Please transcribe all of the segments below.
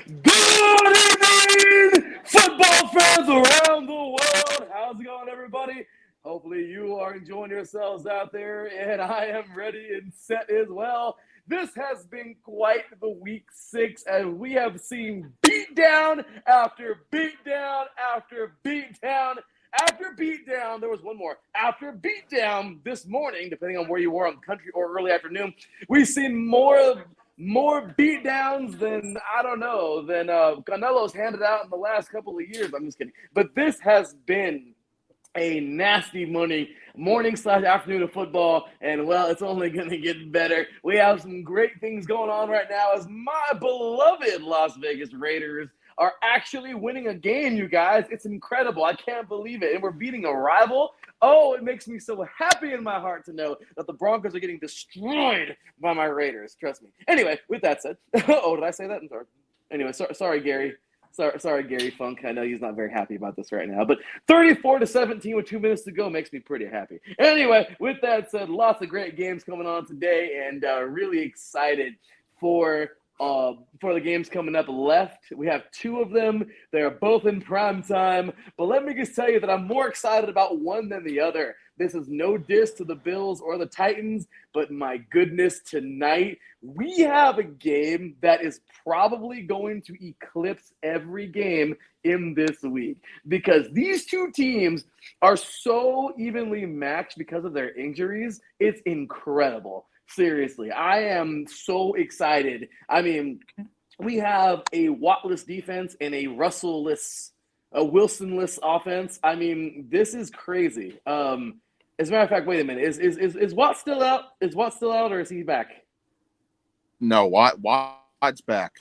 Good evening, football fans around the world. How's it going, everybody? Hopefully you are enjoying yourselves out there, and I am ready and set as well. This has been quite the week 6, and we have seen beatdown after beatdown after beatdown after beatdown. There was one more. After beatdown this morning, depending on where you were on the country or early afternoon, we've seen more beatdowns than Canelo's handed out in the last couple of years. I'm just kidding. But this has been a nasty morning/afternoon of football, and well, it's only going to get better. We have some great things going on right now as my beloved Las Vegas Raiders are actually winning a game, you guys. It's incredible. I can't believe it. And we're beating a rival. Oh, it makes me so happy in my heart to know that the Broncos are getting destroyed by my Raiders. Trust me. Anyway, with that said, oh, did I say that? I'm sorry. Anyway, sorry, Gary. Sorry, Gary Funk. I know he's not very happy about this right now. But 34-17 with 2 minutes to go makes me pretty happy. Anyway, with that said, lots of great games coming on today, and really excited for the games coming up left. We have 2 of them. They're both in prime time. But let me just tell you that I'm more excited about one than the other. This is no diss to the Bills or the Titans, but my goodness, tonight we have a game that is probably going to eclipse every game in this week because these 2 teams are so evenly matched because of their injuries. It's incredible. Seriously, I am so excited. I mean, we have a Wattless defense and a Russell-less, a Wilson-less offense. I mean, this is crazy. As a matter of fact, wait a minute. Is Watt still out? Is Watt still out, or is he back? No, Watt's back.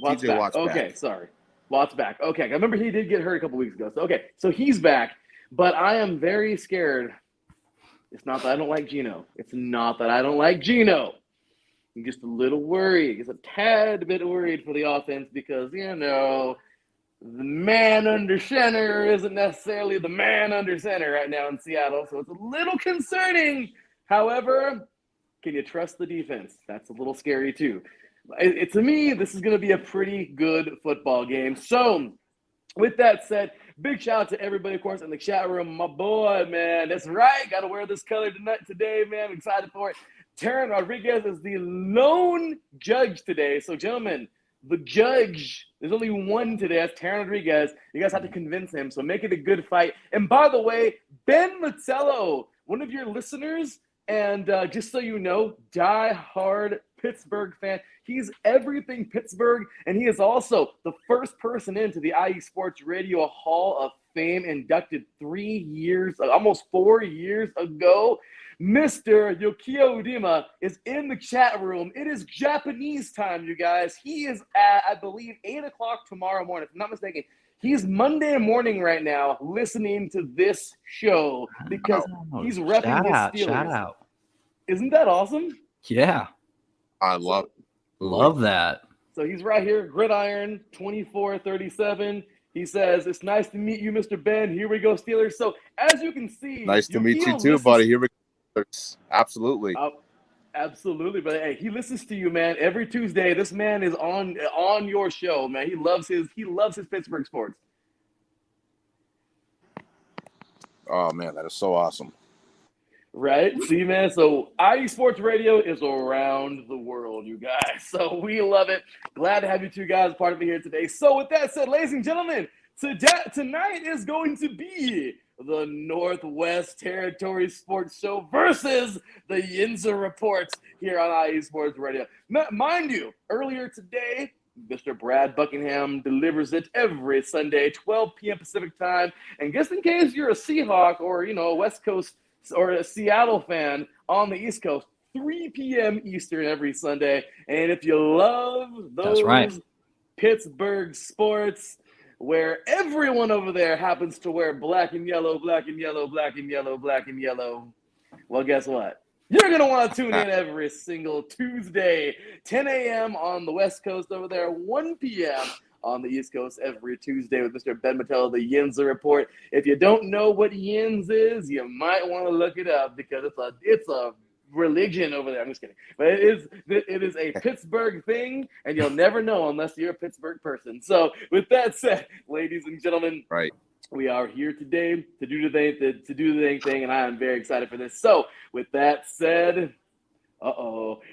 Watt's back. Okay, sorry. Watt's back. Okay, I remember he did get hurt a couple weeks ago. So he's back. But I am very scared. It's not that I don't like Geno. It's not that I don't like Geno. I'm just a little worried. Just a tad bit worried for the offense because, the man under center isn't necessarily the man under center right now in Seattle. So it's a little concerning. However, can you trust the defense? That's a little scary too. To me, this is going to be a pretty good football game. So with that said, big shout out to everybody, of course, in the chat room. My boy, man, that's right. Got to wear this color today, man. I'm excited for it. Taryn Rodriguez is the lone judge today. So, gentlemen, the judge, there's only one today. That's Taryn Rodriguez. You guys have to convince him. So make it a good fight. And by the way, Ben Matello, one of your listeners, and just so you know, die-hard Pittsburgh fan. He's everything Pittsburgh, and he is also the first person into the IE Sports Radio Hall of Fame, inducted 3 years, almost 4 years ago. Mr. Yukio Udima is in the chat room. It is Japanese time, you guys. He is at, I believe, 8 o'clock tomorrow morning, if I'm not mistaken. He's Monday morning right now listening to this show because he's repping his Steelers. Shout out. Isn't that awesome? Yeah. I love that. So he's right here, Gridiron 2437. He says, "It's nice to meet you, Mr. Ben. Here we go, Steelers." So as you can see, nice to meet you too, buddy. Here we go. Absolutely. Absolutely, but hey, he listens to you, man. Every Tuesday, this man is on your show, man. He loves his Pittsburgh sports. Oh man, that is so awesome. Right? See, man, so IE Sports Radio is around the world, you guys. So we love it. Glad to have you 2 guys part of me here today. So with that said, ladies and gentlemen, tonight is going to be the Northwest Territory Sports Show versus the Yinzer Report here on IE Sports Radio. Mind you, earlier today, Mr. Brad Buckingham delivers it every Sunday, 12 p.m. Pacific time. And just in case you're a Seahawk or, a West Coast or a Seattle fan on the East Coast, 3 p.m. Eastern every Sunday. And if you love those Pittsburgh sports, where everyone over there happens to wear black and yellow, black and yellow, black and yellow, black and yellow, well, guess what? You're going to want to tune in every single Tuesday, 10 a.m. on the West Coast over there, 1 p.m. on the East Coast every Tuesday with Mr. Ben Matello, the Yinzer Report. If you don't know what Yins is, you might want to look it up because it's a religion over there. I'm just kidding. But it is a Pittsburgh thing, and you'll never know unless you're a Pittsburgh person. So with that said, ladies and gentlemen, Right. we are here today to do the dang thing, and I am very excited for this. So with that said,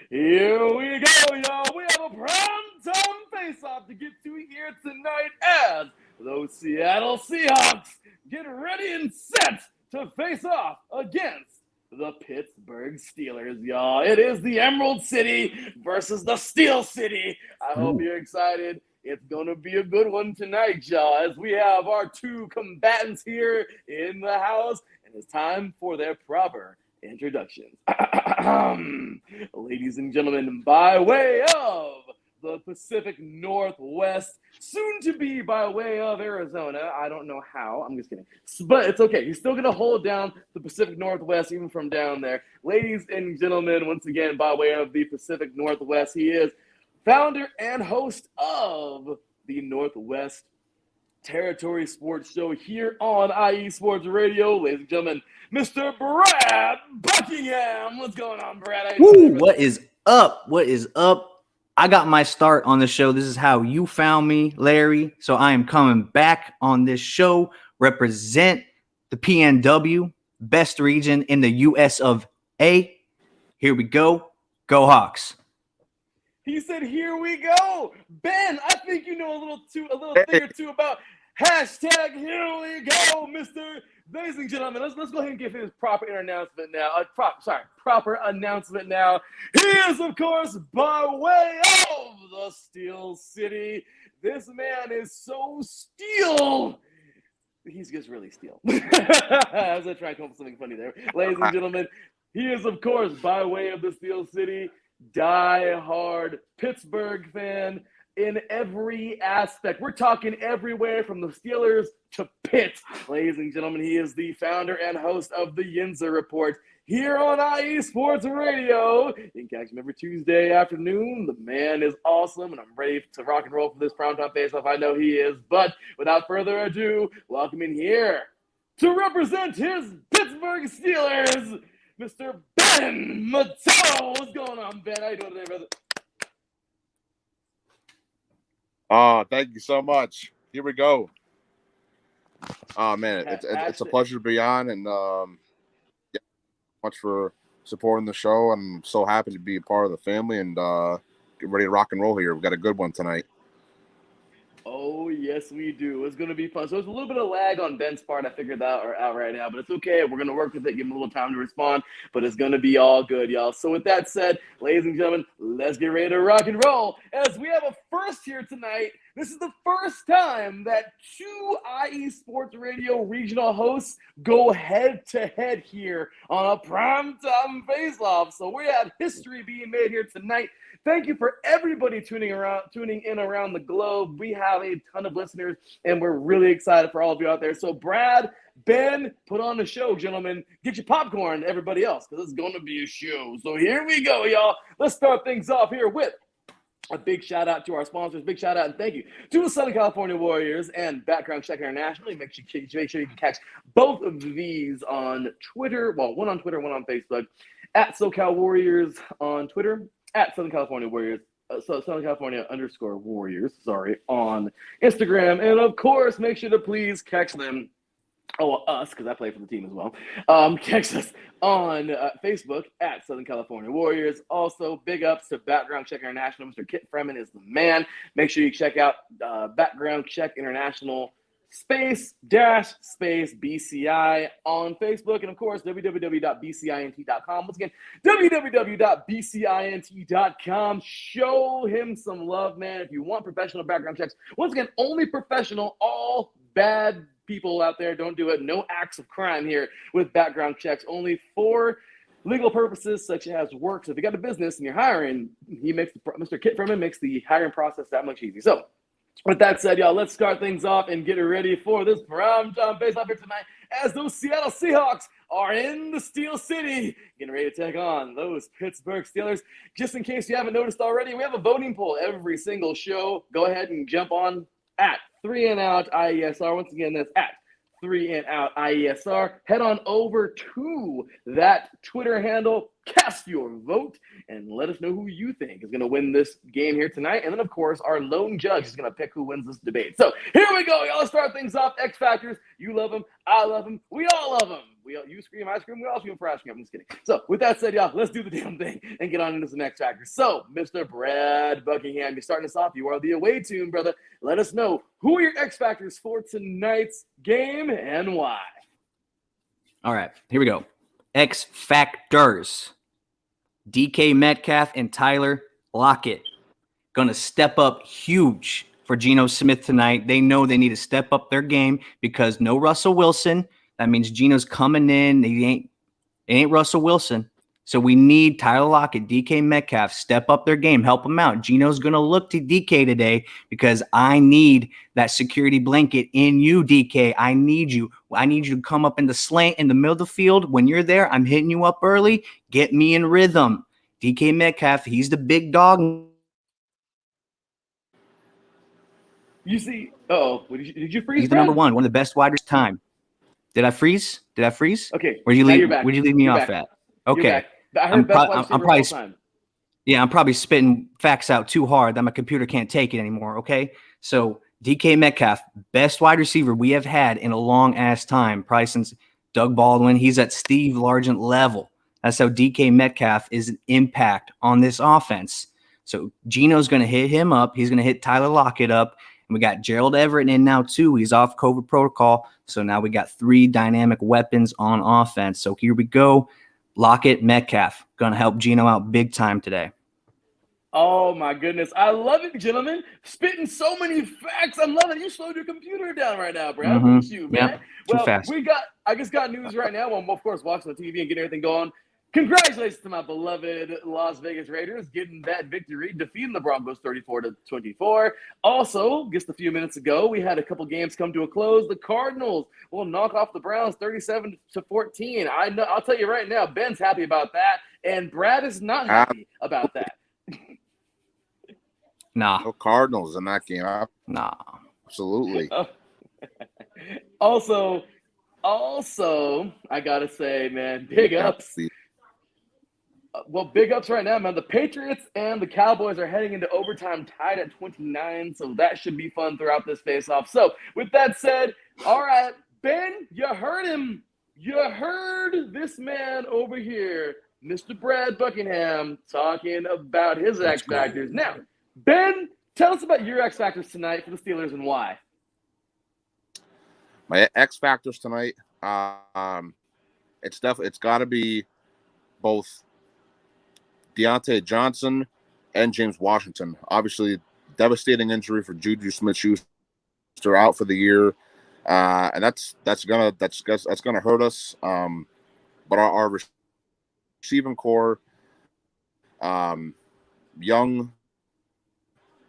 here we go, y'all. We have a primetime face-off to get to here tonight as those Seattle Seahawks get ready and set to face off against the Pittsburgh Steelers, y'all. It is the Emerald City versus the Steel City. I hope you're excited. It's going to be a good one tonight, y'all, as we have our two combatants here in the house, and it's time for their proper introductions. Ladies and gentlemen, by way of the Pacific Northwest, soon to be by way of Arizona. I don't know how. I'm just kidding. But it's okay. He's still going to hold down the Pacific Northwest even from down there. Ladies and gentlemen, once again, by way of the Pacific Northwest, he is founder and host of the Northwest Territory Sports Show here on IE Sports Radio. Ladies and gentlemen, Mr. Brad Buckingham. What's going on, Brad? Woo, what is up? What is up? I got my start on the show. This is how you found me, Larry. So I am coming back on this show, represent the PNW, best region in the US of A. Here we go. Go Hawks. He said, here we go. Ben, I think you know a little thing or two about hashtag here we go, Mr. Ladies and gentlemen, let's go ahead and give him his proper announcement now. Proper announcement now. He is, of course, by way of the Steel City. This man is so steel. He's just really steel. I was trying to come up with something funny there. Ladies and gentlemen, he is, of course, by way of the Steel City, die-hard Pittsburgh fan in every aspect. We're talking everywhere from the Steelers to Pitt. Ladies and gentlemen, he is the founder and host of the Yinzer Report here on IE Sports Radio. You can catch him every Tuesday afternoon. The man is awesome, and I'm ready to rock and roll for this primetime face-off. I know he is. But without further ado, welcome in here to represent his Pittsburgh Steelers, Mr. Ben Matello. What's going on, Ben? How you doing today, brother? Thank you so much. Here we go. Oh man, it's a pleasure to be on, and yeah, much for supporting the show. I'm so happy to be a part of the family and get ready to rock and roll here. We've got a good one tonight. Oh, yes, we do. It's going to be fun. So it's a little bit of lag on Ben's part. I figured that out right now, but it's okay. We're going to work with it, give him a little time to respond, but it's going to be all good, y'all. So with that said, ladies and gentlemen, let's get ready to rock and roll as we have a first here tonight. This is the first time that two IE Sports Radio regional hosts go head-to-head here on a primetime face-off. So we have history being made here tonight. Thank you for everybody tuning in around the globe. We have a ton of listeners, and we're really excited for all of you out there. So Brad, Ben, put on the show, gentlemen. Get your popcorn, everybody else, because it's going to be a show. So here we go, y'all. Let's start things off here with a big shout out to our sponsors. Big shout out and thank you to the Southern California Warriors and Background Check International. Make sure you can catch both of these on Twitter. Well, one on Twitter, one on Facebook. At SoCal Warriors on Twitter. At Southern California Warriors. Southern California _Warriors. Sorry, on Instagram. And of course, make sure to please catch them. Oh, well, us, because I play for the team as well. Catch us on Facebook at Southern California Warriors. Also, big ups to Background Check International. Mr. Kit Freeman is the man. Make sure you check out Background Check International space BCI on Facebook. And, of course, www.bcint.com. Once again, www.bcint.com. Show him some love, man. If you want professional background checks, once again, only professional, all bad people out there, don't do it. No acts of crime here with background checks, only for legal purposes such as work. So if you got a business and you're hiring, Mr. Kit Freeman makes the hiring process that much easier. So with that said, y'all, let's start things off and get ready for this primetime face-off here tonight as those Seattle Seahawks are in the Steel City, getting ready to take on those Pittsburgh Steelers. Just in case you haven't noticed already, we have a voting poll every single show. Go ahead and jump on at 3 and Out IESR. Once again, that's at 3 and Out IESR. Head on over to that Twitter handle, cast your vote, and let us know who you think is going to win this game here tonight. And then, of course, our lone judge is going to pick who wins this debate. So here we go, y'all. Let's start things off. X Factors, you love them, I love them, we all love them. You scream, I scream, we all scream for ice cream. I'm just kidding. So with that said, y'all, let's do the damn thing and get on into some X Factors. So, Mr. Brad Buckingham, you're starting us off. You are the away team, brother. Let us know who are your X Factors for tonight's game and why. All right, here we go. X Factors. DK Metcalf and Tyler Lockett going to step up huge for Geno Smith tonight. They know they need to step up their game because no Russell Wilson. That means Geno's coming in. It ain't Russell Wilson. So we need Tyler Lockett, DK Metcalf, step up their game, help them out. Geno's going to look to DK today because I need that security blanket in you, DK. I need you. I need you to come up in the slant in the middle of the field. When you're there, I'm hitting you up early. Get me in rhythm. DK Metcalf, he's the big dog. You see, did you freeze? He's the number one of the best wide receivers time. Did I freeze? Okay. Where'd you leave me off at? Okay. I heard best wide receiver of all time. Yeah, I'm probably spitting facts out too hard that my computer can't take it anymore. Okay. So DK Metcalf, best wide receiver we have had in a long ass time, probably since Doug Baldwin. He's at Steve Largent level. That's how DK Metcalf is an impact on this offense. So Geno's going to hit him up. He's going to hit Tyler Lockett up. And we got Gerald Everett in now, too. He's off COVID protocol. So now we got 3 dynamic weapons on offense. So here we go. Lockett, Metcalf. Going to help Geno out big time today. Oh, my goodness. I love it, gentlemen. Spitting so many facts. I'm loving it. You slowed your computer down right now, Brad. Look at you, man. Yep. Too fast. I just got news right now. Well, of course, watching the TV and getting everything going. Congratulations to my beloved Las Vegas Raiders getting that victory, defeating the Broncos 34-24. Also, just a few minutes ago, we had a couple games come to a close. The Cardinals will knock off the Browns 37-14. I'll tell you right now, Ben's happy about that, and Brad is not happy about that. Nah. No Cardinals in that game. Nah. Absolutely. Also, I got to say, man, big ups. Big ups right now, man. The Patriots and the Cowboys are heading into overtime tied at 29, so that should be fun throughout this face-off. So, with that said, all right, Ben, you heard him. You heard this man over here, Mr. Brad Buckingham, talking about his X Factors. Now, Ben, tell us about your X Factors tonight for the Steelers and why. My X Factors tonight, it's got to be both Deontay Johnson and James Washington. Obviously, devastating injury for Juju Smith-Schuster out for the year, and that's gonna hurt us. But our receiving core, young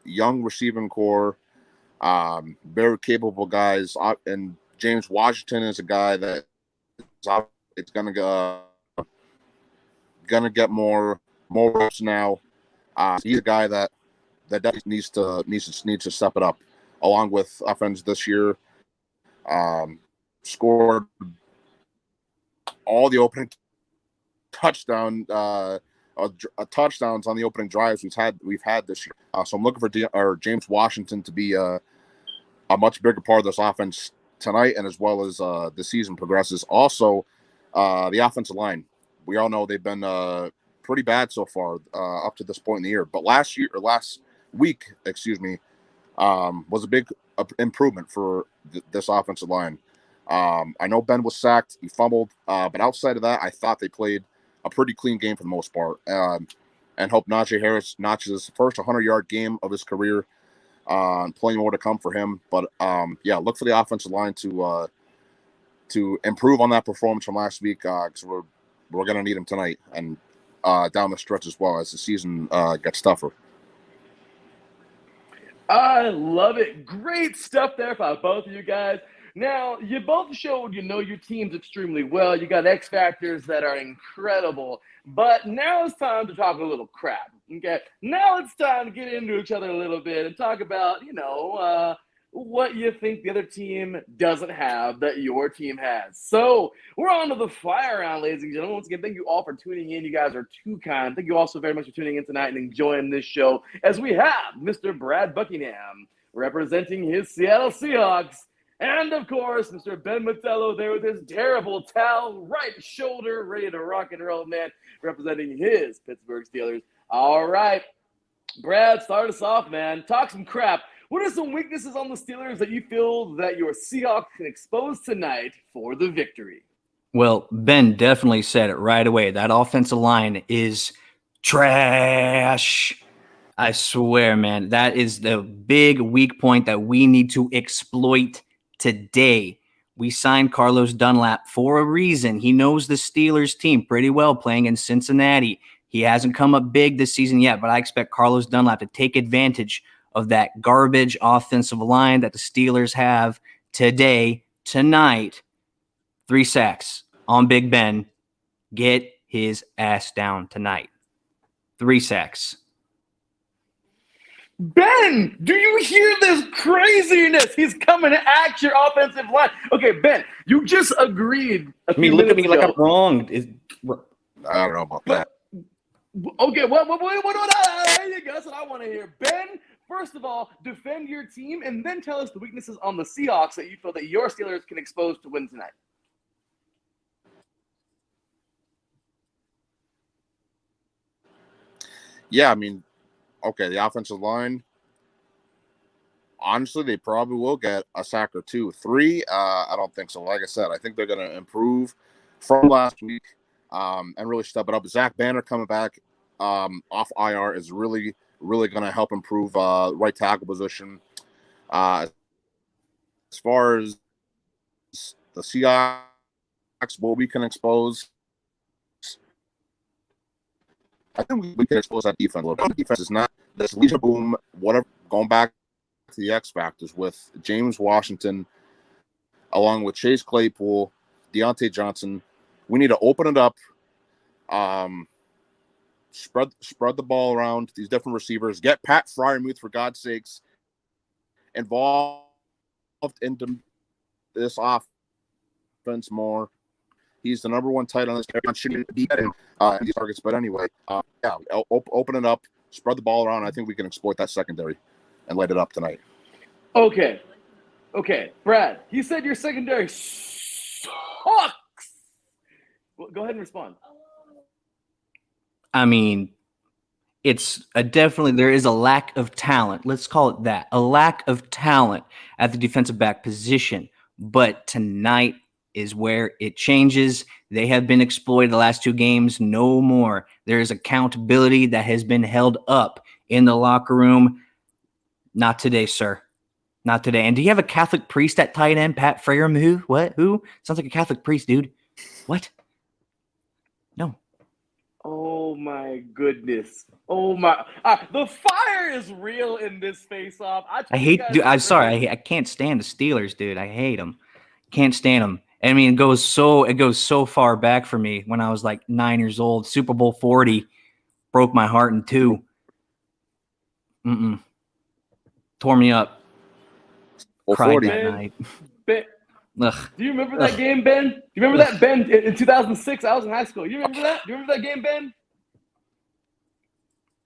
receiving core, very capable guys, and James Washington is a guy that it's gonna get more reps now. He's a guy that needs to step it up, along with offense this year. Scored all the opening touchdowns on the opening drives we've had this year. So I'm looking for James Washington to be a much bigger part of this offense tonight, and as well as the season progresses. Also, the offensive line. We all know they've been pretty bad so far up to this point in the year. But last week, was a big improvement for this offensive line. I know Ben was sacked, he fumbled, but outside of that, I thought they played a pretty clean game for the most part. And hope Najee Harris notches his first 100-yard game of his career. Plenty more to come for him. But look for the offensive line to improve on that performance from last week, because we're going to need him tonight and down the stretch as well as the season gets tougher. I love it. Great stuff there by both of you guys. Now, you both showed you know your teams extremely well. You got X Factors that are incredible. But now it's time to talk a little crap, okay? Now it's time to get into each other a little bit and talk about, what you think the other team doesn't have that your team has. So we're on to the fire round, ladies and gentlemen. Once again, thank you all for tuning in. You guys are too kind. Thank you also very much for tuning in tonight and enjoying this show as we have Mr. Brad Buckingham representing his Seattle Seahawks. And, of course, Mr. Ben Matello there with his terrible towel, right shoulder, ready to rock and roll, man, representing his Pittsburgh Steelers. All right, Brad, start us off, man. Talk some crap. What are some weaknesses on the Steelers that you feel that your Seahawks can expose tonight for the victory? Well, Ben definitely said it right away. That offensive line is trash. I swear, man, that is the big weak point that we need to exploit today. We signed Carlos Dunlap for a reason. He knows the Steelers team pretty well playing in Cincinnati. He hasn't come up big this season yet, but I expect Carlos Dunlap to take advantage of that garbage offensive line that the Steelers have today, tonight. 3 sacks on Big Ben. Get his ass down tonight. 3 sacks. Ben, do you hear this craziness? He's coming at your offensive line. Okay, Ben, you just agreed. Look at me like I'm wrong. I don't know about that. Okay, what? There you go. That's what I want to hear. Ben, first of all, defend your team, and then tell us the weaknesses on the Seahawks that you feel that your Steelers can expose to win tonight. Yeah, I mean, okay, the offensive line, honestly, they probably will get a sack or 2. 3, I don't think so. Like I said, I think they're going to improve from last week and really step it up. Zach Banner coming back off IR is really, really going to help improve right tackle position. As far as the Seahawks, what we can expose, I think we can expose that defense a little bit. The defense is not this Legion Boom, whatever, going back to the X Factors with James Washington, along with Chase Claypool, Deontay Johnson. We need to open it up, spread the ball around these different receivers, get Pat Freiermuth, for God's sakes, involved into this offense more. He's the number 1 tight end on this. Everyone shouldn't be getting these targets, but anyway, open it up, spread the ball around. I think we can exploit that secondary and light it up tonight. Okay, Brad, you said your secondary sucks. Well, go ahead and respond. I mean, it's definitely, there is a lack of talent. Let's call it that. A lack of talent at the defensive back position. But tonight is where it changes. They have been exploited the last 2 games. No more. There is accountability that has been held up in the locker room. Not today, sir. Not today. And do you have a Catholic priest at tight end, Pat Freiermuth? What? Who? Sounds like a Catholic priest, dude. What? No. Oh my goodness. Oh my. The fire is real in this face-off. I hate, dude, I'm sorry. I can't stand the Steelers, dude. I hate them. Can't stand them. I mean, it goes so far back for me when I was like 9 years old. Super Bowl 40 broke my heart in 2. Tore me up. Cried that night. Ben, do you remember that game, Ben? Do you remember that, Ben? In 2006, I was in high school. You remember that? Do you remember that game, Ben?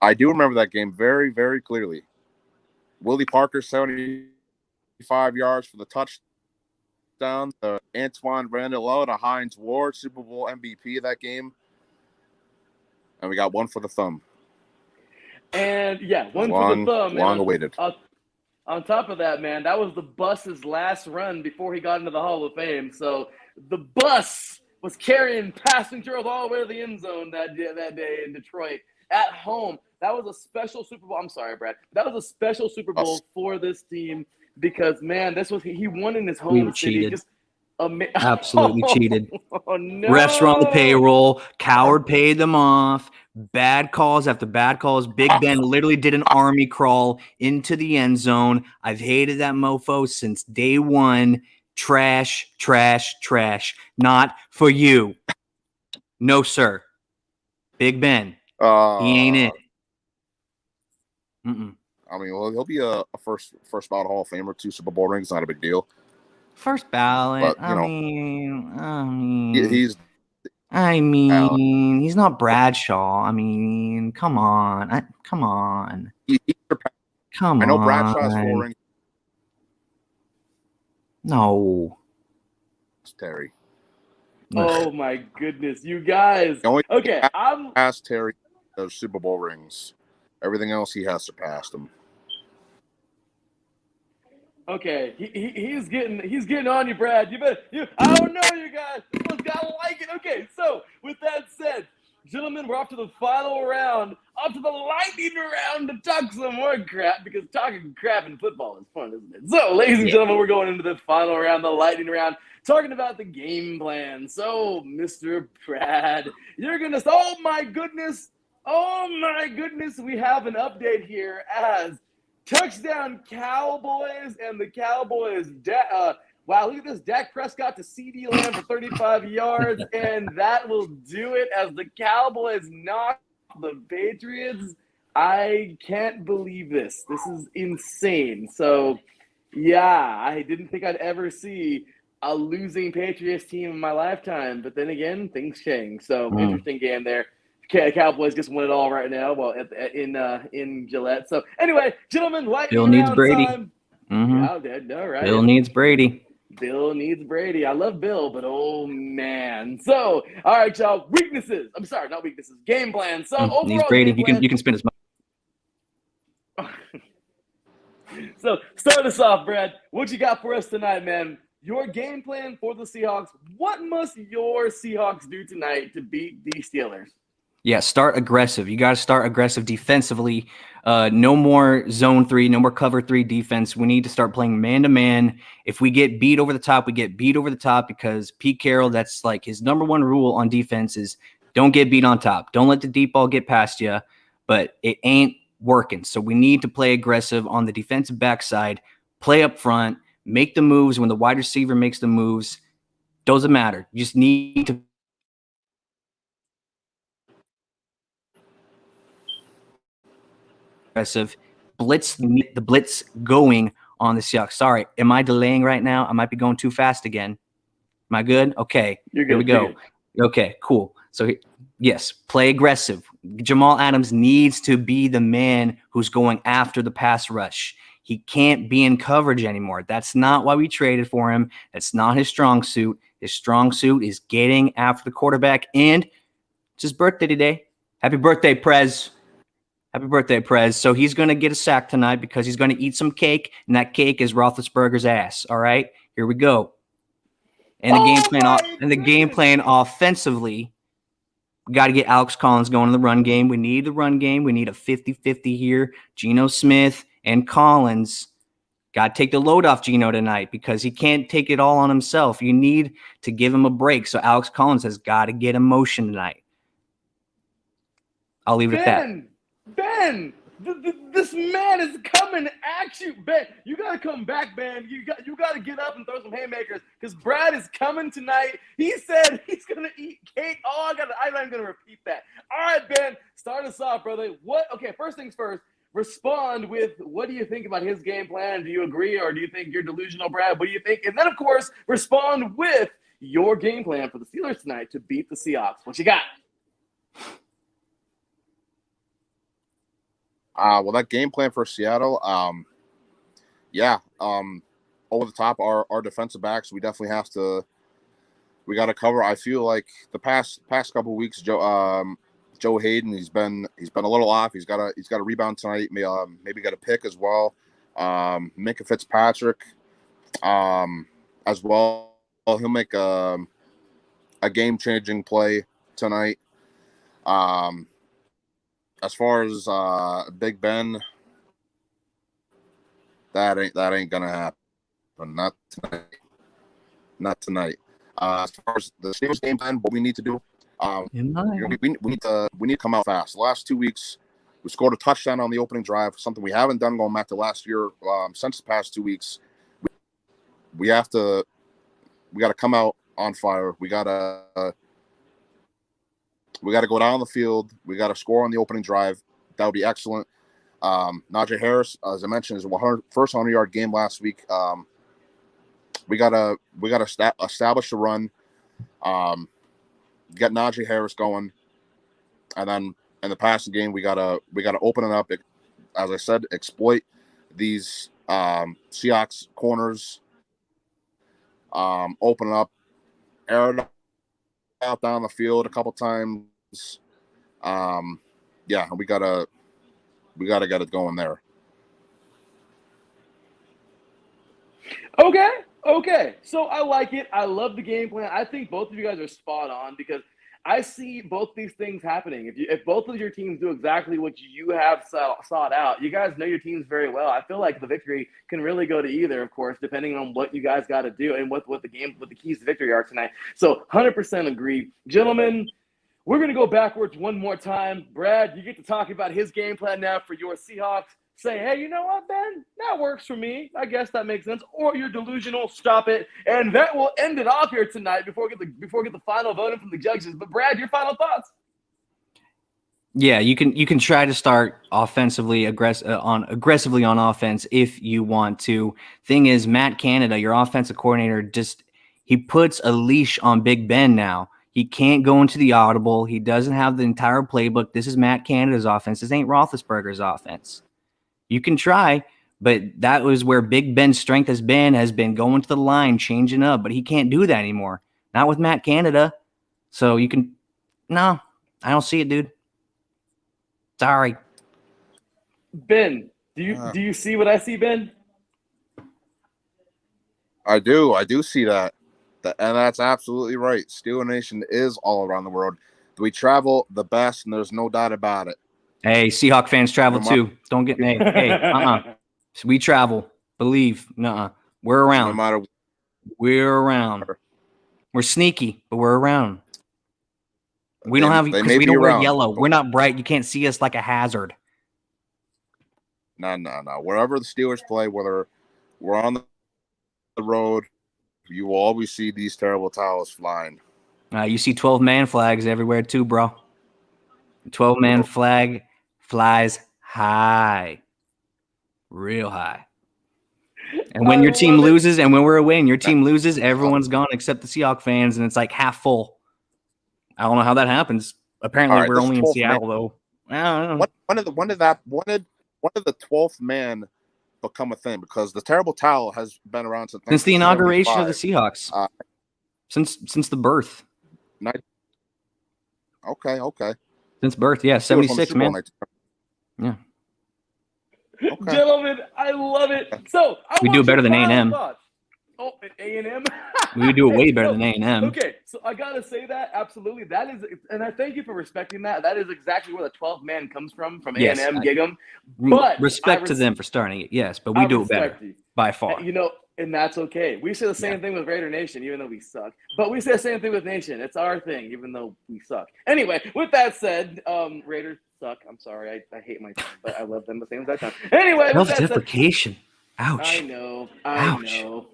I do remember that game very, very clearly. Willie Parker, 75 yards for the touchdown. Antoine Randall to Hines Ward, Super Bowl MVP of that game. And we got 1 for the thumb. And, yeah, 1 for the thumb. Long awaited. On top of that, man, that was the bus's last run before he got into the Hall of Fame. So the bus was carrying passengers all the way to the end zone that day in Detroit at home. That was a special Super Bowl. I'm sorry, Brad. That was a special Super Bowl for this team because, man, he won in his home city. Cheated. Just absolutely cheated. Oh, no. Refs were on the payroll. Coward paid them off. Bad calls after bad calls. Big Ben literally did an army crawl into the end zone. I've hated that mofo since day 1. Trash, trash, trash. Not for you. No, sir. Big Ben. He ain't it. I mean, well, he'll be a first ballot Hall of Famer, 2 Super Bowl rings, not a big deal. First ballot. But, you know, he's not Bradshaw. I mean, come on. Come on. I know Bradshaw has 4 rings. No. It's Terry. Oh my goodness, you guys. Okay, I'm past Terry those Super Bowl rings. Everything else he has surpassed him. Okay, he's getting on you, Brad. I don't know, you guys. You gotta like it. Okay, so with that said, gentlemen, we're off to the final round, off to the lightning round to talk some more crap, because talking crap in football is fun, isn't it? So, ladies and gentlemen, we're going into the final round, the lightning round, talking about the game plan. So, Mr. Brad, you're gonna. Oh my goodness, we have an update here as touchdown Cowboys, and the Cowboys. Wow, look at this. Dak Prescott to CD Lamb for 35 yards, and that will do it as the Cowboys knock the Patriots. I can't believe this. This is insane. So, yeah, I didn't think I'd ever see a losing Patriots team in my lifetime. But then again, things change. So, interesting game there. Cowboys just won it all right now. Well, in Gillette. So, anyway, gentlemen, lightning Bill needs round Brady. time. Mm-hmm. All right. Bill needs Brady. Bill needs Brady. I love Bill, but oh man. So, all right, y'all. Weaknesses. I'm sorry, not weaknesses. Game plan. So overall, needs Brady. Game plan, You can spin his money. So start us off, Brad. What you got for us tonight, man? Your game plan for the Seahawks. What must your Seahawks do tonight to beat the Steelers? Yeah, start aggressive. You got to start aggressive defensively. No more zone 3, no more cover 3 defense. We need to start playing man-to-man. If we get beat over the top, we get beat over the top, because Pete Carroll, that's like his number 1 rule on defense is don't get beat on top. Don't let the deep ball get past you, but it ain't working. So we need to play aggressive on the defensive backside, play up front, make the moves when the wide receiver makes the moves. Doesn't matter. You just need to aggressive, blitz the blitz going on the Seahawks. Sorry, am I delaying right now? I might be going too fast again. Am I good? Okay, You're good. Here we go. Okay, cool. So yes, play aggressive. Jamal Adams needs to be the man who's going after the pass rush. He can't be in coverage anymore. That's not why we traded for him. That's not his strong suit. His strong suit is getting after the quarterback. And it's his birthday today. Happy birthday, Prez. Happy birthday, Prez. So he's going to get a sack tonight because he's going to eat some cake, and that cake is Roethlisberger's ass. All right, here we go. And the game plan offensively, we got to get Alex Collins going in the run game. We need the run game. We need a 50-50 here. Geno Smith and Collins. Got to take the load off Geno tonight because he can't take it all on himself. You need to give him a break. So Alex Collins has got to get in motion tonight. I'll leave it at that. Ben, this man is coming at you, Ben. You gotta come back, Ben. You got to get up and throw some haymakers because Brad is coming tonight. He said he's gonna eat cake. I'm gonna repeat that. All right, Ben, start us off, brother. Okay, first things first. Respond with what do you think about his game plan? Do you agree or do you think you're delusional, Brad? What do you think? And then, of course, respond with your game plan for the Steelers tonight to beat the Seahawks. What you got? Well, that game plan for Seattle, over the top, our defensive backs, we definitely we got to cover. I feel like the past couple of weeks, Joe Hayden, he's been a little off. He's got a rebound tonight. Maybe got a pick as well. Minka Fitzpatrick, as well. He'll make a game-changing play tonight. As far as Big Ben, that ain't gonna happen. Not tonight. As far as the Steelers game plan, what we need to do, we need to come out fast. The last 2 weeks, we scored a touchdown on the opening drive, something we haven't done going back to last year. Since the past 2 weeks, we got to come out on fire. We gotta go down the field. We got to score on the opening drive. That would be excellent. Najee Harris, as I mentioned, is first 100-yard game last week. We gotta establish the run, get Najee Harris going, and then in the passing game we gotta open it up. As I said, exploit these Seahawks corners, open it up, air it out down the field a couple times. Yeah, we gotta get it going there. Okay. So I like it. I love the game plan. I think both of you guys are spot on because I see both these things happening. If both of your teams do exactly what you have sought out, you guys know your teams very well. I feel like the victory can really go to either, of course, depending on what you guys got to do and what the keys to victory are tonight. So 100% agree. Gentlemen, we're going to go backwards one more time. Brad, you get to talk about his game plan now for your Seahawks. Say, hey, you know what, Ben? That works for me. I guess that makes sense. Or you're delusional. Stop it. And that will end it off here tonight before we get the final voting from the judges. But Brad, your final thoughts? Yeah, you can try to start aggressively on offense if you want to. Thing is, Matt Canada, your offensive coordinator, he puts a leash on Big Ben now. He can't go into the audible. He doesn't have the entire playbook. This is Matt Canada's offense. This ain't Roethlisberger's offense. You can try, but that was where Big Ben's strength has been going to the line, changing up, but he can't do that anymore. Not with Matt Canada. So no, I don't see it, dude. Sorry. Ben, do you see what I see, Ben? I do see that. And that's absolutely right. Steeler Nation is all around the world. We travel the best, and there's no doubt about it. Hey, Seahawk fans travel too. Don't get me. Hey, So we travel. Believe. Nuh-uh. We're around. No matter. We're around. We're sneaky, but we're around. We don't wear yellow. We're not bright. You can't see us like a hazard. No. Wherever the Steelers play, whether we're on the road, you will always see these terrible towels flying. You see 12-man flags everywhere too, bro. 12-man flag flies high. Real high. And when your team loses and when we're away and your team loses, everyone's gone except the Seahawks fans, and it's like half full. I don't know how that happens. Apparently, we're only in Seattle, though. I don't know. When did the 12th man become a thing? Because the terrible towel has been around since the inauguration of the Seahawks. Since the birth. Okay. Since birth, yeah, 76, man. Yeah. Okay. Gentlemen, I love it. So we do it better than A&M. Oh, A&M? We would do it way better than A&M. Okay, so I got to say that, absolutely. That is, and I thank you for respecting that. That is exactly where the 12th man comes from yes, A&M, Gig'em. But respect to them for starting it, yes, but we do it better by far. And that's okay. We say the same thing with Raider Nation, even though we suck. But we say the same thing with Nation. It's our thing, even though we suck. Anyway, with that said, Raiders suck. I'm sorry. I hate my team, but I love them the same as I time. Anyway, self-deprecation. Ouch. I know.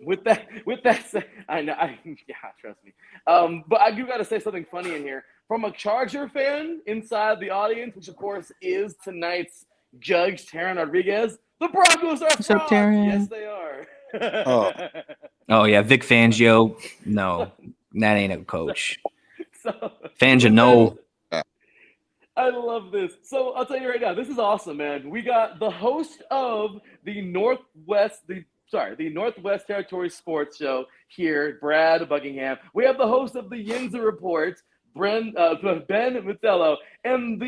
With that said, I know. Yeah, trust me. But I do got to say something funny in here. From a Charger fan inside the audience, which of course is tonight's judge, Taryn Rodriguez, the Broncos are What's up, Taryn? Yes, they are. Oh, yeah. Vic Fangio. No, that ain't a coach. Fangio, no. I love this. So I'll tell you right now, this is awesome, man. We got the host of the Northwest Territory Sports Show here, Brad Buckingham. We have the host of the Yinzer Report, Ben Matello, and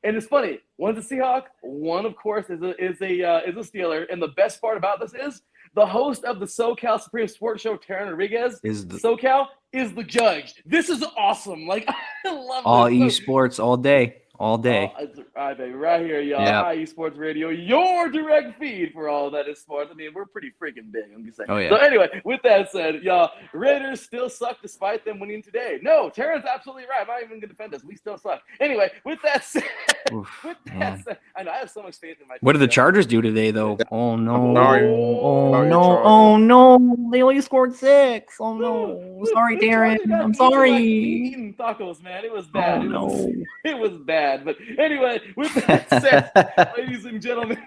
it's funny. One's a Seahawk, one of course is a Steeler, and the best part about this is the host of the SoCal Supreme Sports Show, Taryn Rodriguez, SoCal is the judge. This is awesome. Like I love all this. esports all day. All day. Right, baby, right here, y'all. Yep. IE Sports Radio, your direct feed for all that is sports. I mean, we're pretty freaking big, I'm just saying. Oh, yeah. So anyway, with that said, y'all, Raiders still suck despite them winning today. No, Taryn's absolutely right. I'm not even going to defend us. We still suck. Anyway, with that said, I know I have so much faith in my team. What did the Chargers do today, though? Oh, no. Sorry. Oh, no. They only scored 6. Oh, no. Sorry, Darren. I'm sorry. Eating tacos, man. It was bad. Oh, It was bad. bad. But anyway, with that said, ladies and gentlemen,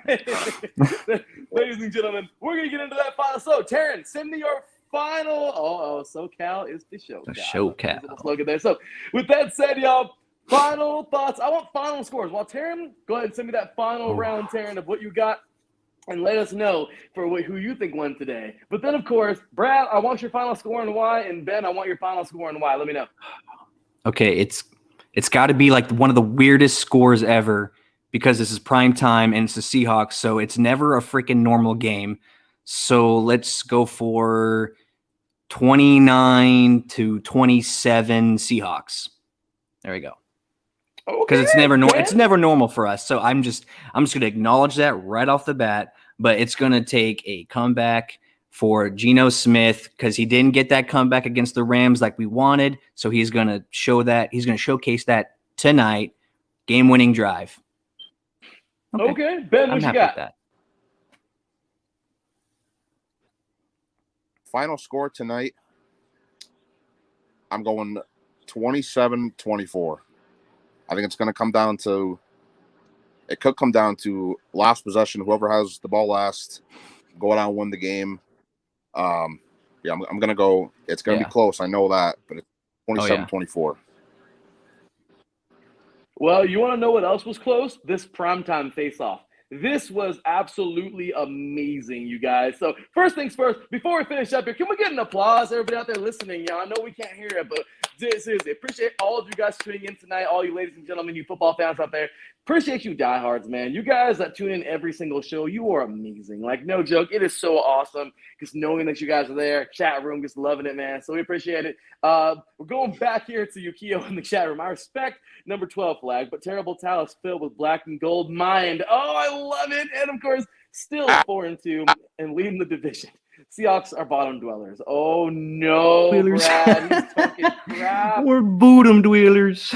we're going to get into that final. So, Taryn, send me your final. SoCal is the show. SoCal. Slogan there. So, with that said, y'all, final thoughts. I want final scores. Well, Taryn, go ahead and send me that final round, Taryn, of what you got. And let us know for who you think won today. But then, of course, Brad, I want your final score and why. And Ben, I want your final score and why. Let me know. Okay, it's got to be like one of the weirdest scores ever because this is prime time and it's the Seahawks, so it's never a freaking normal game. So let's go for 29-27 Seahawks. There we go. Because it's never normal for us. So I'm just gonna acknowledge that right off the bat. But it's gonna take a comeback for Geno Smith because he didn't get that comeback against the Rams like we wanted. So he's gonna show that. He's gonna showcase that tonight. Game-winning drive. Okay. Ben, what you got? With that. Final score tonight, I'm going 27-24. I think it's going to come down to – it could come down to last possession. Whoever has the ball last, go down and win the game. I'm going to go – it's going to be close. I know that, but it's 27-24. Well, you want to know what else was close? This primetime face-off. This was absolutely amazing, you guys. So first things first, before we finish up here, can we get an applause, everybody out there listening? Y'all, I know we can't hear it, but seriously, appreciate all of you guys tuning in tonight, all you ladies and gentlemen, you football fans out there. Appreciate you diehards, man. You guys that tune in every single show, you are amazing. Like, no joke, it is so awesome just knowing that you guys are there. Chat room, just loving it, man. So we appreciate it. We're going back here to Yukio in the chat room. I respect number 12 flag, but terrible talents filled with black and gold mind. Oh, I love it. And, of course, still 4-2 and leading the division. Seahawks are bottom dwellers. Oh, no, Wheelers. Brad. He's talking crap. We're boot-em dwellers.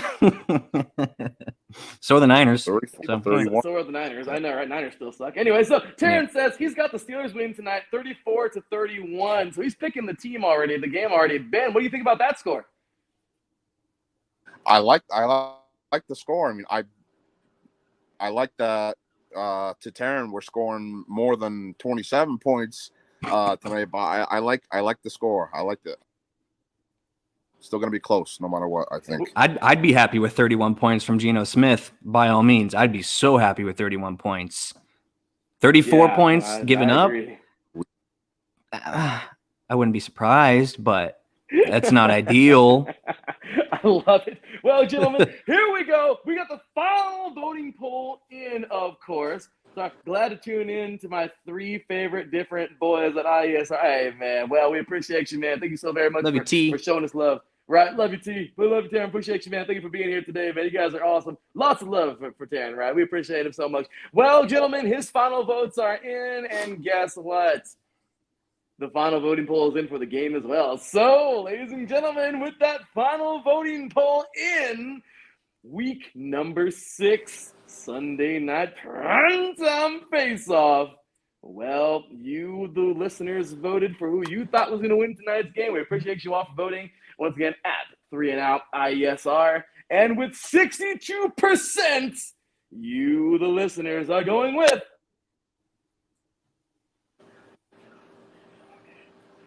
So are the Niners. 31. So are the Niners. I know, right? Niners still suck. Anyway, so Terrence says he's got the Steelers winning tonight 34-31. So he's picking the team already, the game already. Ben, what do you think about that score? I like the score. I mean, I like that to Taryn we're scoring more than 27 points tonight, but I like the score. I like it. Still going to be close no matter what, I think. I'd be happy with 31 points from Geno Smith, by all means. I'd be so happy with 31 points. 34 points given up? I wouldn't be surprised, but that's not ideal. I love it. Well, gentlemen, here we go. We got the final voting poll in, of course. So I'm glad to tune in to my three favorite different boys at IESR. Hey, man. Well, we appreciate you, man. Thank you so very much for showing us love. Right. Love you, T. We love you, Taryn. Appreciate you, man. Thank you for being here today, man. You guys are awesome. Lots of love for Taryn, right? We appreciate him so much. Well, gentlemen, his final votes are in, and guess what? The final voting poll is in for the game as well. So, ladies and gentlemen, with that final voting poll in, week number 6, Sunday night primetime face-off. Well, you, the listeners, voted for who you thought was going to win tonight's game. We appreciate you all for voting. Once again, at 3 and Out IESR. And with 62%, you, the listeners, are going with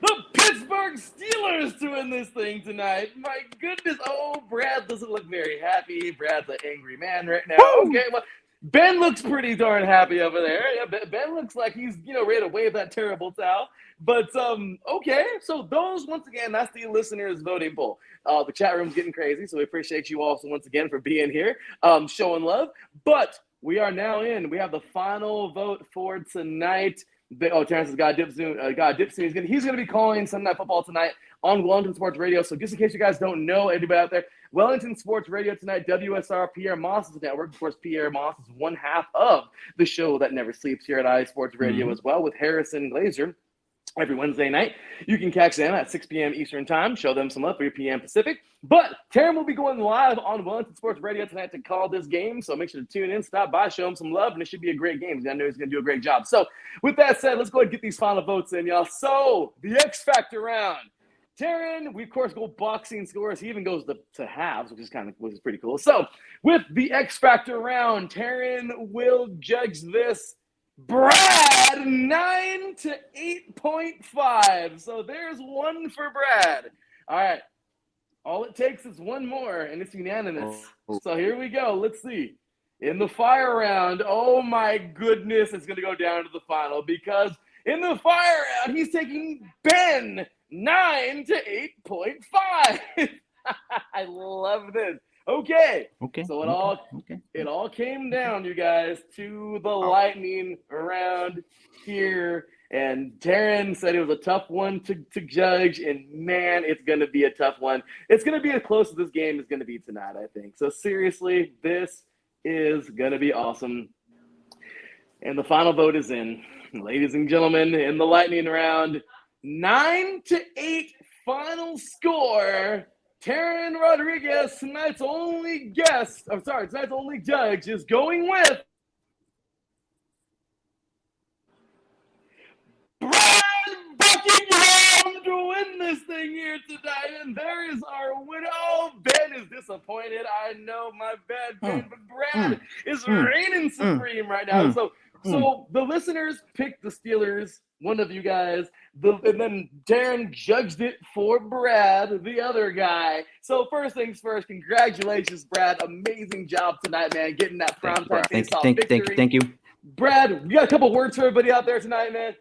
the Pittsburgh Steelers to win this thing tonight. My goodness. Oh, Brad doesn't look very happy. Brad's an angry man right now. Woo! Okay, well, Ben looks pretty darn happy over there. Yeah, Ben looks like he's, ready to wave that terrible towel. But, okay. So those, once again, that's the listeners' voting poll. The chat room's getting crazy, so we appreciate you all once again for being here, showing love. But we are now in. We have the final vote for tonight. Terrence has got dip soon. He's going to be calling Sunday Night Football tonight on Wellington Sports Radio. So just in case you guys don't know, anybody out there, Wellington Sports Radio tonight, WSR Pierre Moss's network. Of course, Pierre Moss is one half of the show that never sleeps here at iSports Radio as well with Harrison Glazer. Every Wednesday night, you can catch them at 6 p.m. Eastern Time. Show them some love, 3 p.m. Pacific. But Taryn will be going live on Wellington Sports Radio tonight to call this game. So make sure to tune in, stop by, show him some love, and it should be a great game. I know he's going to do a great job. So with that said, let's go ahead and get these final votes in, y'all. So the X Factor round. Taryn, we of course go boxing scores. He even goes to halves, which is pretty cool. So with the X Factor round, Taryn will judge this. Brad 9 to 8.5. So there's one for Brad. All right. All it takes is one more, and it's unanimous. So here we go. Let's see. In the fire round, oh my goodness, it's going to go down to the final because in the fire round, he's taking Ben 9 to 8.5. I love this. Okay. So it all came down, you guys, to the lightning round here. And Taryn said it was a tough one to judge. And, man, it's going to be a tough one. It's going to be as close as this game is going to be tonight, I think. So, seriously, this is going to be awesome. And the final vote is in. Ladies and gentlemen, in the lightning round, 9 to 8 final score. Taryn Rodriguez, tonight's only judge, is going with Brad Buckingham to win this thing here tonight. And there is our winner. Oh, Ben is disappointed. I know, my bad, Ben, but Brad is reigning supreme right now. So the listeners picked the Steelers, one of you guys, and then Darren judged it for Brad, the other guy. So first things first, congratulations, Brad. Amazing job tonight, man, getting that primetime face-off victory. Thank you. Brad, you got a couple words for everybody out there tonight, man?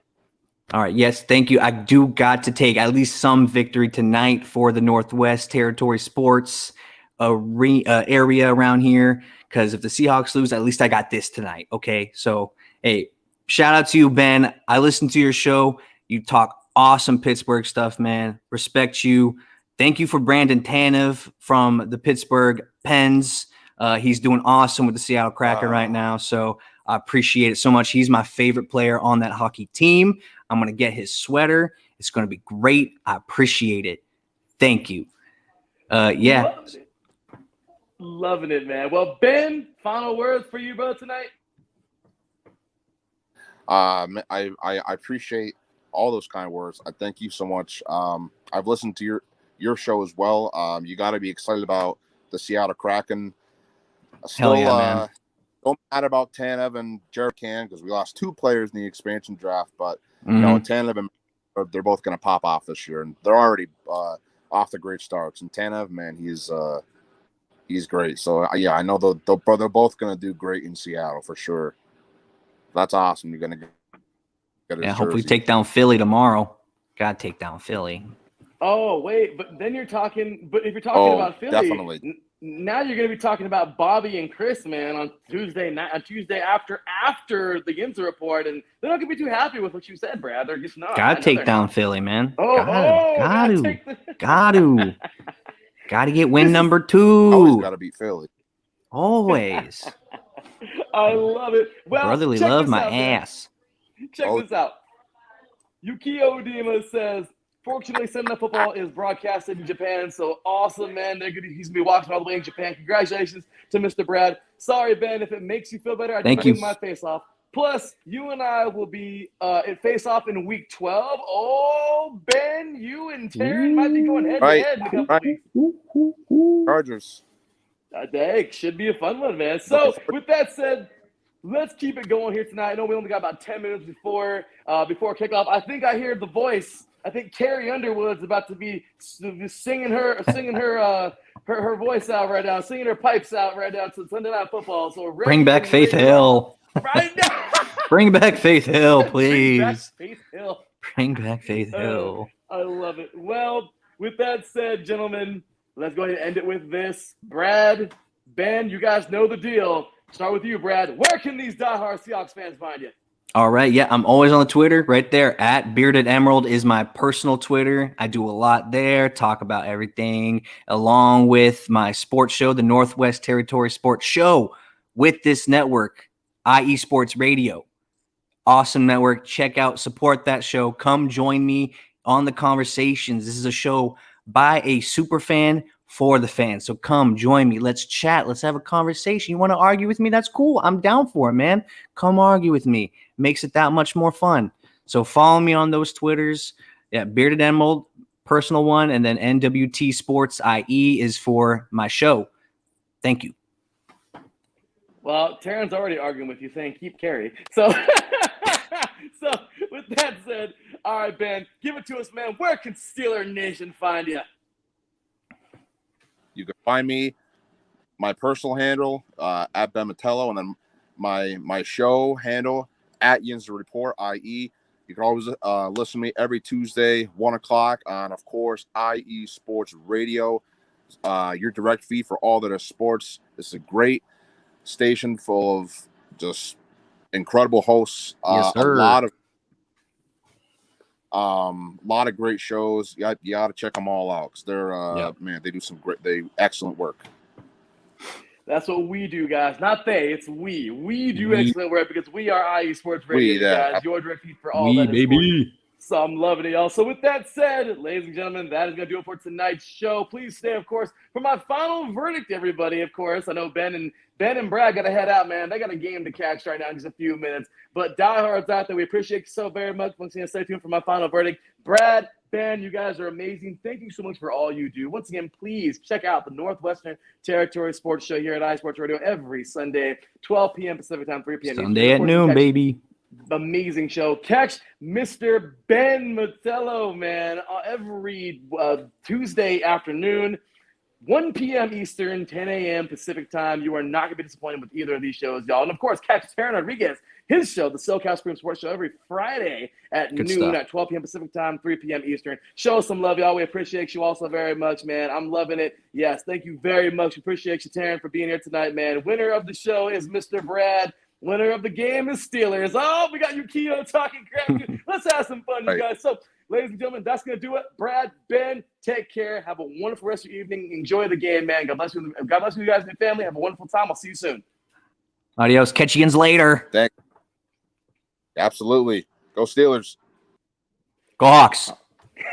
All right, yes, thank you. I do got to take at least some victory tonight for the Northwest Territory Sports area around here, because if the Seahawks lose, at least I got this tonight, okay? So, hey, shout out to you, Ben. I listened to your show. You talk awesome Pittsburgh stuff, man. Respect you. Thank you for Brandon Tanev from the Pittsburgh Pens. He's doing awesome with the Seattle Kraken right now, so I appreciate it so much. He's my favorite player on that hockey team. I'm going to get his sweater. It's going to be great. I appreciate it. Thank you. Yeah. Loving it, man. Well, Ben, final words for you, bro, tonight? I appreciate all those kind words. I thank you so much. I've listened to your show as well. You got to be excited about the Seattle Kraken. Hell yeah, man. Don't matter about Tanev and Jared Can because we lost two players in the expansion draft, but you know, Tanev and they're both going to pop off this year, and they're already off to great starts. And Tanev, man, he's great. So yeah, I know they're both going to do great in Seattle for sure. That's awesome. You're going to get his hopefully jersey. take down Philly tomorrow. Got to take down Philly. Oh wait, but then you're talking. But if you're talking about Philly, definitely. Now you're going to be talking about Bobby and Chris, man, on Tuesday night, on Tuesday after the Yinzer Report, and they're not going to be too happy with what you said, Brad. They're just not. Got to take down Philly, man. Got to get win number 2. Always got to beat Philly. Always. I love it. Well, brotherly love my ass. Check this out. Yukio Dima says, fortunately, SNF football is broadcasted in Japan, so awesome, man. He's going to be watching all the way in Japan. Congratulations to Mr. Brad. Sorry, Ben, if it makes you feel better, I didn't take my face off. Plus, you and I will be at face off in week 12. Oh, Ben, you and Taryn might be going head to head in a couple weeks. Chargers. That should be a fun one, man. So, with that said, let's keep it going here tonight. I know we only got about 10 minutes before kickoff. I think I hear the voice. I think Carrie Underwood's about to be singing her voice out right now, singing her pipes out right now to Sunday Night Football. So bring back Faith Hill. Right now. Bring back Faith Hill, please. Bring back Faith Hill. Bring back Faith Hill. I love it. Well, with that said, gentlemen, let's go ahead and end it with this. Brad, Ben, you guys know the deal. Start with you, Brad. Where can these diehard Seahawks fans find you? All right. Yeah, I'm always on the Twitter right there. At Bearded Emerald is my personal Twitter. I do a lot there, talk about everything, along with my sports show, the Northwest Territory Sports Show, with this network, IE Sports Radio. Awesome network. Check out, support that show. Come join me on the conversations. This is a show by a super fan for the fans. So come join me. Let's chat. Let's have a conversation. You want to argue with me? That's cool. I'm down for it, man. Come argue with me. Makes it that much more fun. So follow me on those Twitters. Yeah, Bearded Emerald, personal one, and then NWT Sports IE is for my show. Thank you. Well, Taryn's already arguing with you, saying keep carry. So, so with that said, all right, Ben, give it to us, man. Where can Steeler Nation find you? You can find me, my personal handle at Ben Matello, and then my show handle at Yinzer Report, IE. You can always listen to me every Tuesday, 1 o'clock on, of course, IE Sports Radio. Your direct feed for all that is sports. It's a great station full of just incredible hosts. Yes, sir. A lot of great shows. You got to check them all out, because they're man, they do some excellent work. That's what we do, guys. Not they, it's we. We do excellent work because we are IE Sports Radio, guys. Your direct feed for all that is sports. So I'm loving it, y'all. So with that said, ladies and gentlemen, that is going to do it for tonight's show. Please stay, of course, for my final verdict, everybody, of course. I know Ben and Brad got to head out, man. They got a game to catch right now in just a few minutes. But diehards out there, we appreciate you so very much. Once again, stay tuned for my final verdict. Brad, Ben, you guys are amazing. Thank you so much for all you do. Once again, please check out the Northwestern Territory Sports Show here at IE Sports Radio every Sunday, 12 p.m. Pacific time, 3 p.m. Sunday at noon, baby. Amazing show. Catch Mr. Ben Matello, man, every Tuesday afternoon, 1 p.m. Eastern, 10 a.m. Pacific time. You are not going to be disappointed with either of these shows, y'all. And, of course, catch Taryn Rodriguez, his show, the SoCal Scream Sports Show, every Friday at noon at 12 p.m. Pacific time, 3 p.m. Eastern. Show us some love, y'all. We appreciate you also very much, man. I'm loving it. Yes, thank you very much. Appreciate you, Taryn, for being here tonight, man. Winner of the show is Mr. Brad. Winner of the game is Steelers. Oh, we got Yukio talking crap. Let's have some fun, you guys. So, ladies and gentlemen, that's going to do it. Brad, Ben, take care. Have a wonderful rest of your evening. Enjoy the game, man. God bless you. God bless you guys and your family. Have a wonderful time. I'll see you soon. Adios. Catch you later. Thanks. Absolutely. Go Steelers. Go Hawks.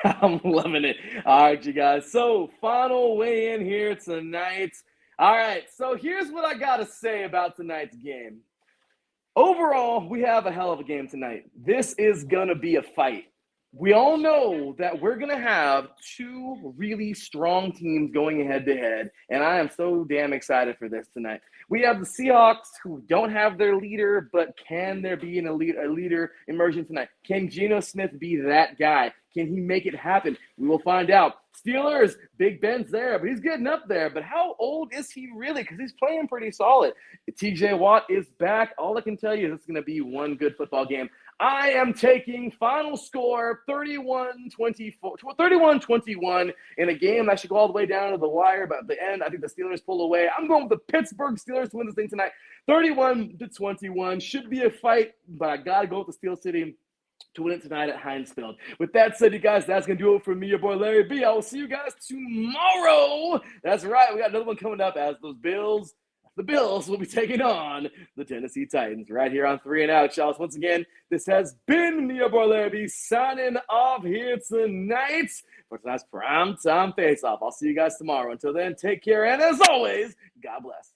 I'm loving it. All right, you guys. So, final weigh in here tonight. All right. So, here's what I got to say about tonight's game. Overall, we have a hell of a game tonight. This is going to be a fight. We all know that we're going to have two really strong teams going head-to-head, and I am so damn excited for this tonight. We have the Seahawks, who don't have their leader, but can there be a leader emerging tonight? Can Geno Smith be that guy? Can he make it happen? We will find out. Steelers, Big Ben's there, but he's getting up there. But how old is he really? Because he's playing pretty solid. TJ Watt is back. All I can tell you is it's going to be one good football game. I am taking final score 31-21 in a game that should go all the way down to the wire, but at the end, I think the Steelers pull away. I'm going with the Pittsburgh Steelers to win this thing tonight. 31-21 should be a fight, but I got to go with the Steel City to win it tonight at Heinz Field. With that said, you guys, that's going to do it for me, your boy Larry B. I will see you guys tomorrow. That's right. We got another one coming up as the Bills will be taking on the Tennessee Titans right here on 3 and Out, y'all. So once again, this has been me, your boy Larry B, signing off here tonight for tonight's Primetime Face-Off. I'll see you guys tomorrow. Until then, take care, and as always, God bless.